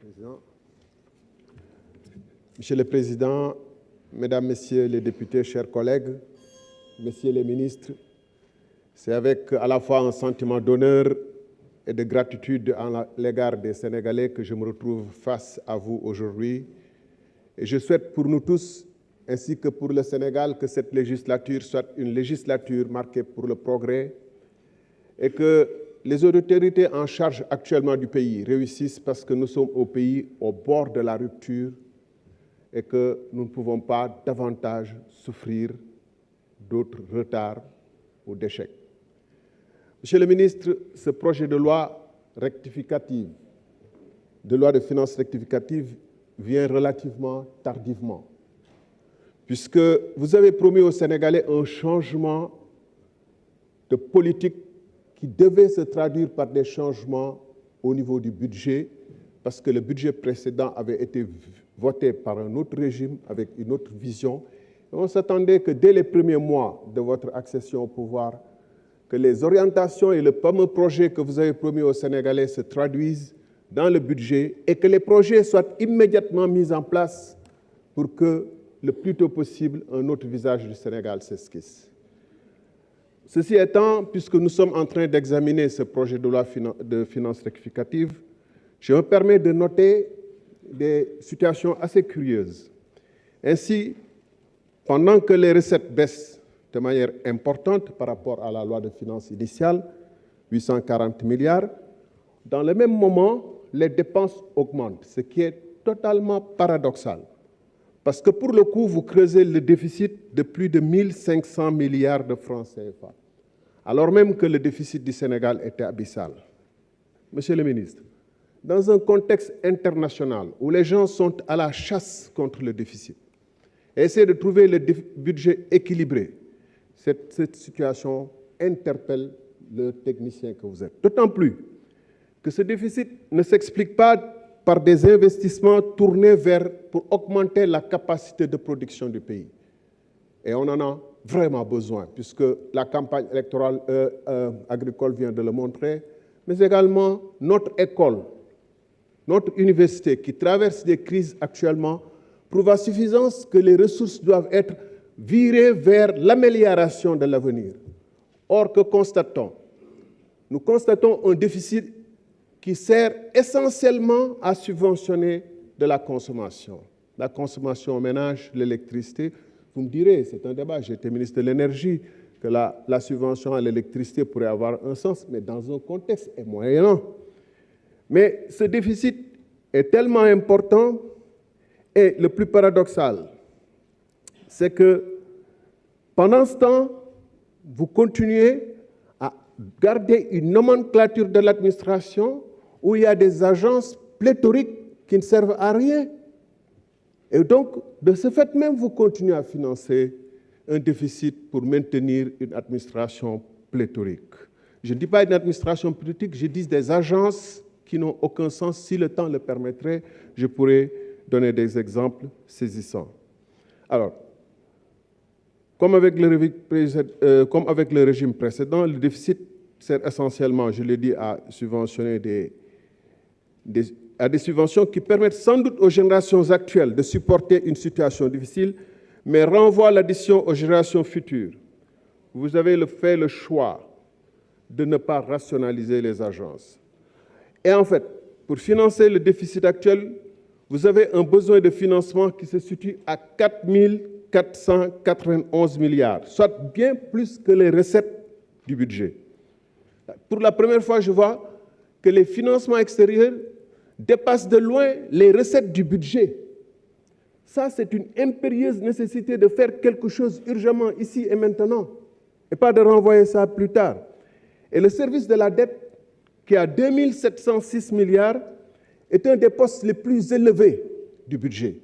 Président. Monsieur le Président, Mesdames, Messieurs les députés, chers collègues, Messieurs les ministres, c'est avec à la fois un sentiment d'honneur et de gratitude à l'égard des Sénégalais que je me retrouve face à vous aujourd'hui. Et je souhaite pour nous tous, ainsi que pour le Sénégal, que cette législature soit une législature marquée pour le progrès et que les autorités en charge actuellement du pays réussissent parce que nous sommes au pays au bord de la rupture et que nous ne pouvons pas davantage souffrir d'autres retards ou d'échecs. Monsieur le ministre, ce projet de loi rectificative, de loi de finances rectificative, vient relativement tardivement, puisque vous avez promis aux Sénégalais un changement de politique qui devait se traduire par des changements au niveau du budget, parce que le budget précédent avait été voté par un autre régime, avec une autre vision. Et on s'attendait que dès les premiers mois de votre accession au pouvoir, que les orientations et le fameux projet que vous avez promis aux Sénégalais se traduisent dans le budget et que les projets soient immédiatement mis en place pour que, le plus tôt possible, un autre visage du Sénégal s'esquisse. Ceci étant, puisque nous sommes en train d'examiner ce projet de loi de finances rectificative, je me permets de noter des situations assez curieuses. Ainsi, pendant que les recettes baissent de manière importante par rapport à la loi de finances initiale, 840 milliards, dans le même moment, les dépenses augmentent, ce qui est totalement paradoxal. Parce que pour le coup, vous creusez le déficit de plus de 1500 milliards de francs CFA, alors même que le déficit du Sénégal était abyssal. Monsieur le ministre, dans un contexte international où les gens sont à la chasse contre le déficit, essayer de trouver le budget équilibré, cette situation interpelle le technicien que vous êtes. D'autant plus que ce déficit ne s'explique pas par des investissements tournés pour augmenter la capacité de production du pays. Et on en a vraiment besoin, puisque la campagne électorale agricole vient de le montrer, mais également notre école, notre université qui traverse des crises actuellement, prouve à suffisance que les ressources doivent être virées vers l'amélioration de l'avenir. Or, que constatons-nous? Nous constatons un déficit qui sert essentiellement à subventionner de la consommation aux ménages, l'électricité. Vous me direz, c'est un débat, j'ai été ministre de l'Énergie, que la subvention à l'électricité pourrait avoir un sens, mais dans un contexte moyennant. Mais ce déficit est tellement important, et le plus paradoxal, c'est que pendant ce temps, vous continuez à garder une nomenclature de l'administration où il y a des agences pléthoriques qui ne servent à rien. Et donc, de ce fait même, vous continuez à financer un déficit pour maintenir une administration pléthorique. Je ne dis pas une administration politique, je dis des agences qui n'ont aucun sens. Si le temps le permettrait, je pourrais donner des exemples saisissants. Alors, comme avec le régime précédent, le déficit sert essentiellement, je l'ai dit, à subventionner des subventions qui permettent sans doute aux générations actuelles de supporter une situation difficile, mais renvoient l'addition aux générations futures. Vous avez fait le choix de ne pas rationaliser les agences. Et en fait, pour financer le déficit actuel, vous avez un besoin de financement qui se situe à 4 491 milliards, soit bien plus que les recettes du budget. Pour la première fois, je vois que les financements extérieurs dépassent de loin les recettes du budget. Ça, c'est une impérieuse nécessité de faire quelque chose urgemment ici et maintenant, et pas de renvoyer ça plus tard. Et le service de la dette, qui a 2 706 milliards, est un des postes les plus élevés du budget,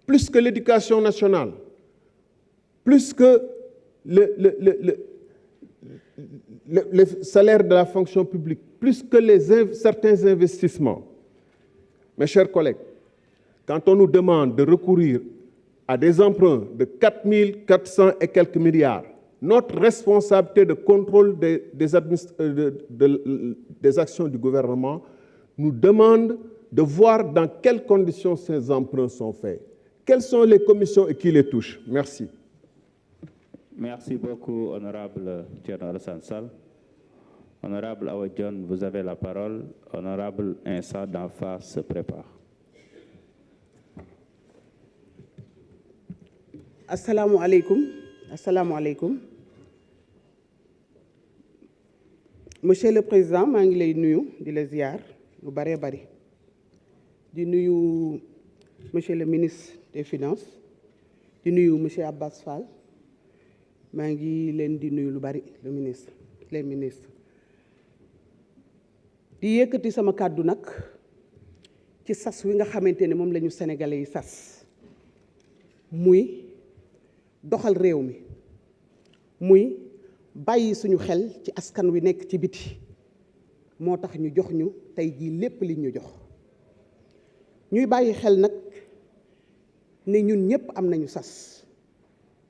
plus que l'éducation nationale, plus que le salaire de la fonction publique, plus que certains investissements. Mes chers collègues, quand on nous demande de recourir à des emprunts de 4 400 et quelques milliards, notre responsabilité de contrôle des actions du gouvernement nous demande de voir dans quelles conditions ces emprunts sont faits. Quelles sont les commissions et qui les touchent? Merci. Merci beaucoup, honorable Thierno Alassane Sall. Honorable Awa Dione, vous avez la parole. Honorable Insa Danfa se prépare. Assalamu alaikum. Assalamu alaikum. Monsieur le Président, maa ngi lay nuyu di la ziar lu bare bari di nuyu Monsieur le ministre des Finances di nuyu Monsieur Abbas Fall maa ngi leen di nuyu lu bari le ministre les ministres di yëkkati sama kàddu nag ci sas wi nga xamante ne moom la ñu sénégalais yi sas muy doxal réew mi muy bàyyi suñu xel ci askan wi nekk ci biti moo tax ñu jox ñu tey jii lépp li ñu jox ñuy bàyyi xel nag ne ñun ñëpp am nañu sas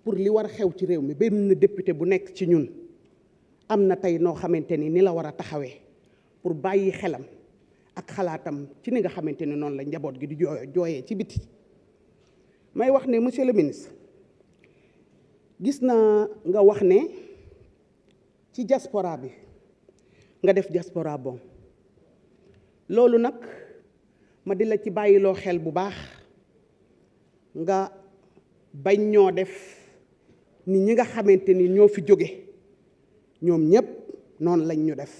pour li war a xew ci réew mi benn député bu nekk ci ñun am na tey noo xamante ni la war a taxawee pour bàyyi xelam ak xalaatam ci ni nga xamante ni noonu la njaboot gi di jooyee ci biti may wax ne monsieur le ministre gis naa nga wax ne ci diaspora bi nga def diaspora bon loolu nag ma di la ci bàyyiloo xel bu baax nga bañ ñoo def ni ñi nga xamante ni ñoo fi jóge ñoom ñépp noonu lañ ñu def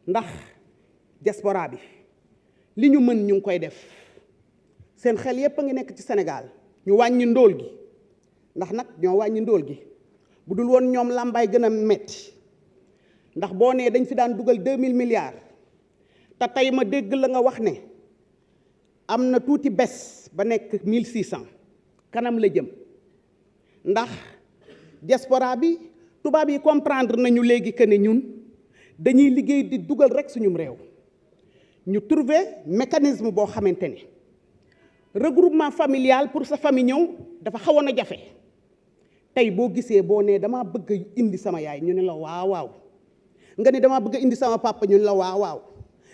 ndax diaspora bi li ñu mën ñu ngi koy def seen xel yépp a ngi nekk ci Sénégal ñu wàññi ndóol gi ndax nag ñoo wàññi ndóol gi bu dul woon ñoom làmbaay gën a metti ndax boo nee dañ fi daan dugal 2000 milliards te tey ma dégg la nga wax ne am na tuuti bés ba nekk 1600 kanam la jëm ndax diaspora bi tubaab yi comprendre nañu léegi que ne ñun dañuy liggéey di dugal rek suñum réew ñu trouver mécanisme boo xamante ni regroupement familial pour sa famille ñëw dafa xawoon a jafe tey boo gisee boo nee damaa bëgg a indi sama yaay ñu ne la waaw waaw nga ne damaa bëgg a indi sama papa ñu ne la waaw waaw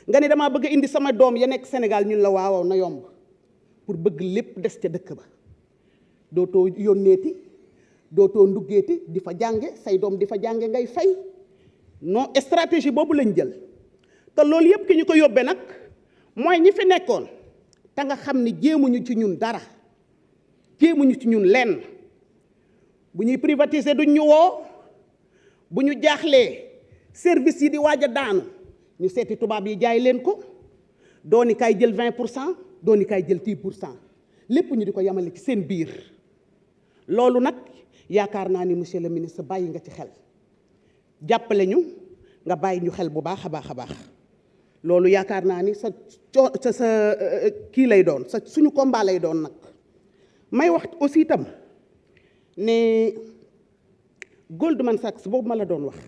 nga ne damaa bëgg a indi sama doom ya nekk Sénégal ñu ne la waaw waaw na yomb pour bëgg lépp des ca dëkk ba dootoo yónneeti dootoo nduggeeti di fa jànge say doom di fa jànge ngay fay non stratégie boobu lañ jël te loolu yëpp ki ñu ko yóbbee nag mooy ñi fi nekkoon te nga xam ni jéemuñu ci ñun dara jéemuñu ci ñun lenn bu ñuy privatiser duñ ñu woo bu ñu jaaxlee service yi di waaj a daanu ñu seeti tubaab yi jaay leen ko dooni kaay jël 20% dooni kaay jël 10% lépp ñu di ko yamale ci seen biir loolu nag yaakaar naa ni monsieur le ministre bàyyi nga ci xel jàppale ñu nga bàyyi ñu xel bu baax a baax a baax loolu yaakaar naa ni sa kii lay doon sa suñu combat lay doon nag may wax aussi itam ne Goldman Sachs boobu ma la doon wax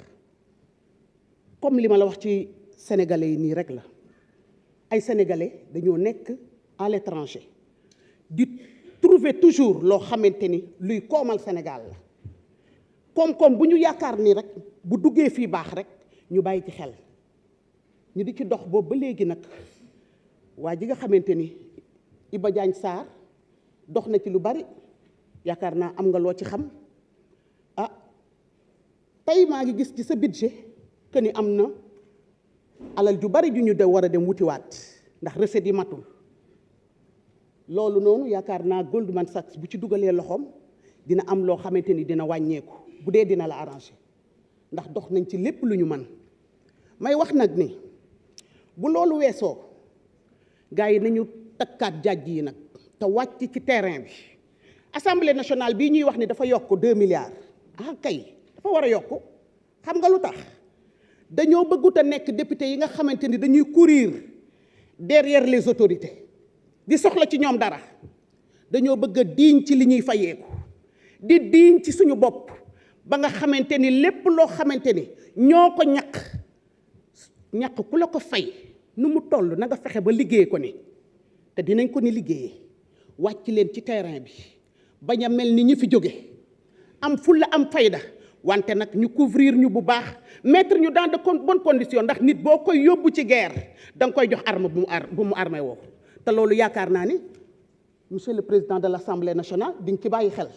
comme li ma la wax ci sénégalais yi nii rek la ay sénégalais dañoo nekk à l'étranger di trouver toujours loo xamante ni luy koomal Sénégal la koom-koom bu ñu yaakaar ni rek bu duggee fii baax rek ñu bàyyi ci xel ñu di ci dox boobu ba léegi nag waa ji nga xamante ni Iba Diagne Sarr dox na ci lu bari yaakaar naa am nga loo ci xam ah tey maa ngi gis ci sa budget que ni am na alal ju bari ju ñu de war a dem wutiwaat ndax recette yi matul loolu noonu yaakaar naa Goldman Sachs bu ci dugalee loxoom dina am loo xamante ni dina wàññeeku bu dee dina la arranger ndax dox nañ ci lépp lu ñu mën may wax nag ni bu loolu weesoo gars yi nañu takkaat jàjj yi nag te wàcc ci terrain bi assemblée nationale bii ñuy wax ni dafa yokk 2 milliards ah kay dafa war a yokk xam nga lu tax dañoo bëggut a nekk député yi nga xamante ni dañuy courir derrière les autorités di soxla ci ñoom dara dañoo bëgg a diiñ ci li ñuy fayeeku di diiñ ci suñu bopp ba nga xamante ni lépp loo xamante ni ñoo ko ñàkk ku la ko fay nu mu toll na nga fexe ba liggéey ko ni te dinañ ko ni liggéeyee wàcc leen ci terrain bi bañ a mel ni ñi fi jóge am fulla am fayda wante nag ñu couvrir ñu bu baax mettre ñu dans de bonnes conditions ndax nit boo koy yóbbu ci guerre da nga koy jox arme bu mu armé woo te loolu yaakaar naa ni monsieur le président de l'Assemblée nationale di nga ci bàyyi xel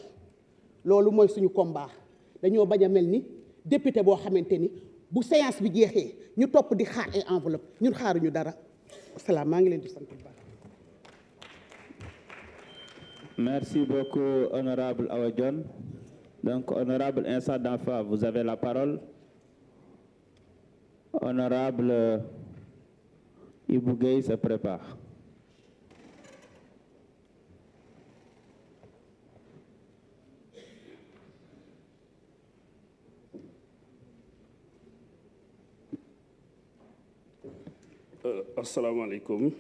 loolu mooy suñu combat dañoo bañ a mel ni député boo xamante ni bu séance bi jeexee ñu topp di xaar ay enveloppe ñun xaaruñu dara salaam maa ngi leen di sant bu baax. Merci beaucoup, honorable Awa Dione. Donc, honorable Insa Danfa, vous avez la parole. Honorable Ibou Gueye se prépare. Assalamu alaikum.